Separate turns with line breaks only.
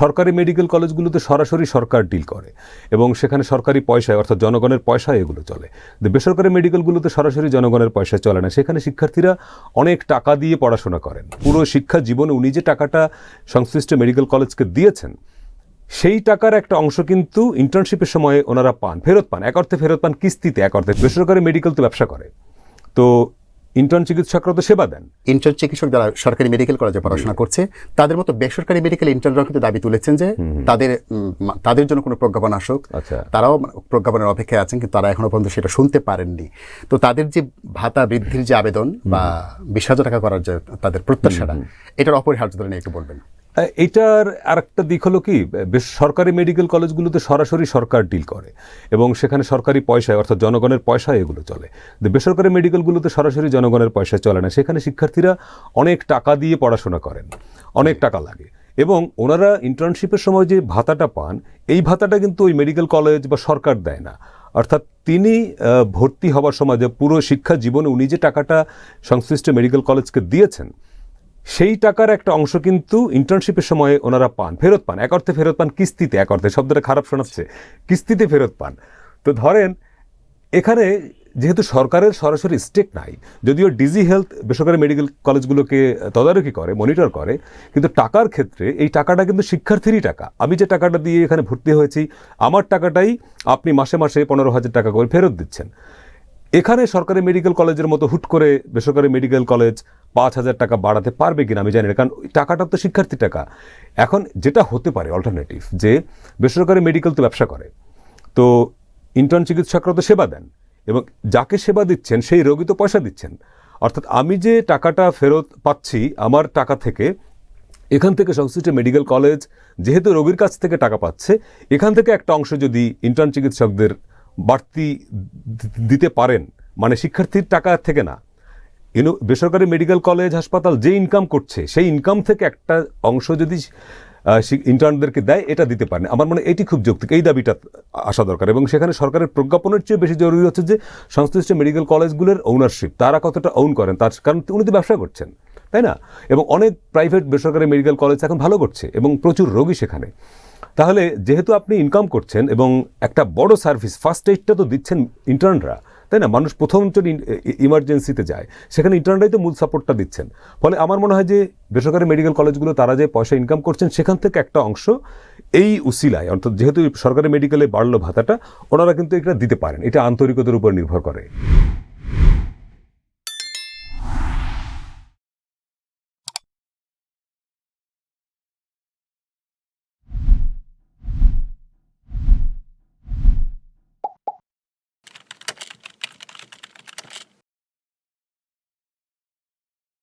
সরকারি মেডিকেল কলেজগুলোতে সরাসরি সরকার ডিল করে এবং সেখানে সরকারি পয়সায় অর্থাৎ জনগণের পয়সায় এগুলো চলে। বেসরকারি মেডিকেলগুলোতে সরাসরি জনগণের পয়সায় চলে না, সেখানে শিক্ষার্থীরা অনেক টাকা দিয়ে পড়াশোনা করেন। পুরো শিক্ষা জীবনে উনি যে টাকাটা সংশ্লিষ্ট মেডিকেল কলেজকে দিয়েছেন সেই টাকার একটা অংশ কিন্তু ইন্টার্নশিপের সময় ওনারা ফেরত পান, এক অর্থে ফেরত পান কিস্তিতে, এক অর্থে। বেসরকারি মেডিকেল তো ব্যবসা করে, তো ইন্টার্ন চিকিৎসকরা তো সেবা দেন।
ইন্টার্ন চিকিৎসক যারা সরকারি মেডিকেল কলেজে পড়াশোনা করছে তাদের মতো বেসরকারি মেডিকেল ইন্টার্নরাও কিন্তু দাবি তুলেছেন যে তাদের জন্য কোনো প্রজ্ঞাপন আসুক। তারাও প্রজ্ঞাপনের অপেক্ষায় আছেন, কিন্তু তারা এখনো পর্যন্ত সেটা শুনতে পারেননি। তো তাদের যে ভাতা বৃদ্ধির যে আবেদন বা 20,000 টাকা করার যে তাদের প্রত্যাশাটা, এটার অপরিহার্য ধরে নিয়ে একটু বলবেন।
এইটার আরেকটা দিক হলো কি, সরকারি মেডিকেল কলেজগুলোতে সরাসরি সরকার ডিল করে এবং সেখানে সরকারি পয়সায় অর্থাৎ জনগণের পয়সায় এগুলো চলে। বেসরকারি মেডিকেলগুলোতে সরাসরি জনগণের পয়সায় চলে না, সেখানে শিক্ষার্থীরা অনেক টাকা দিয়ে পড়াশোনা করেন, অনেক টাকা লাগে। এবং ওনারা ইন্টার্নশিপের সময় যে ভাতাটা পান, এই ভাতাটা কিন্তু ওই মেডিকেল কলেজ বা সরকার দেয় না। অর্থাৎ তিনি ভর্তি হওয়ার সময় যে পুরো শিক্ষা জীবনে উনি যে টাকাটা সংশ্লিষ্ট মেডিকেল কলেজকে দিয়েছেন সেই টাকার একটা অংশ কিন্তু ইন্টার্নশিপের সময় ওনারা ফেরত পান, এক অর্থে ফেরত পান কিস্তিতে, এক অর্থে, শব্দটা খারাপ শোনাচ্ছে, কিস্তিতে ফেরত পান। তো ধরেন এখানে যেহেতু সরকারের সরাসরি স্টেক নাই, যদিও ডিজি হেলথ বেসরকারি মেডিকেল কলেজগুলোকে তদারকি করে, মনিটর করে, কিন্তু টাকার ক্ষেত্রে এই টাকাটা কিন্তু শিক্ষার্থীরই টাকা। আমি যে টাকাটা দিয়ে এখানে ভর্তি হয়েছি, আমার টাকাটাই আপনি মাসে মাসে 15,000 টাকা করে ফেরত দিচ্ছেন। এখানে সরকারি মেডিকেল কলেজের মতো হুট করে বেসরকারি মেডিকেল কলেজ 5,000 টাকা বাড়াতে পারবে কিনা আমি জানি না, কারণ টাকাটা তো শিক্ষার্থীর টাকা। এখন যেটা হতে পারে অল্টারনেটিভ, যে বেসরকারি মেডিকেল তো ব্যবসা করে, তো ইন্টার্ন চিকিৎসকরা তো সেবা দেন এবং যাকে সেবা দিচ্ছেন সেই রোগী তো পয়সা দিচ্ছেন। অর্থাৎ আমি যে টাকাটা ফেরত পাচ্ছি আমার টাকা থেকে, এখান থেকে সংশ্লিষ্ট মেডিকেল কলেজ যেহেতু রোগীর কাছ থেকে টাকা পাচ্ছে, এখান থেকে একটা অংশ যদি ইন্টার্ন চিকিৎসকদের বাড়তি দিতে পারেন, মানে শিক্ষার্থীর টাকা থেকে না, বেসরকারি মেডিকেল কলেজ হাসপাতাল যে ইনকাম করছে সেই ইনকাম থেকে একটা অংশ যদি ইন্টার্নদেরকে দেয়, এটা দিতে পারেন। আমার মনে এটি খুব যৌক্তিক, এই দাবিটা আসা দরকার। এবং সেখানে সরকারের প্রজ্ঞাপনের চেয়ে বেশি জরুরি হচ্ছে যে সংশ্লিষ্ট মেডিকেল কলেজগুলোর ওনারশিপ, তারা কতটা ওন করেন, তার কারণ উনি তো ব্যবসা করছেন, তাই না? এবং অনেক প্রাইভেট বেসরকারি মেডিকেল কলেজ এখন ভালো করছে এবং প্রচুর রোগী সেখানে। তাহলে যেহেতু আপনি ইনকাম করছেন এবং একটা বড় সার্ভিস ফার্স্ট এইডটা তো দিচ্ছেন ইন্টার্নরা, তাই না? মানুষ প্রথম ইমার্জেন্সিতে যায়, সেখানে ইন্টার্নরাই তো মূল সাপোর্টটা দিচ্ছেন। ফলে আমার মনে হয় যে বেসরকারি মেডিকেল কলেজগুলো তারা যে পয়সা ইনকাম করছেন সেখান থেকে একটা অংশ এই উসিলায়, অর্থাৎ যেহেতু সরকারি মেডিকেলে বাড়লো ভাতাটা, ওনারা কিন্তু এটা দিতে পারেন। এটা আন্তরিকতার উপর নির্ভর করে।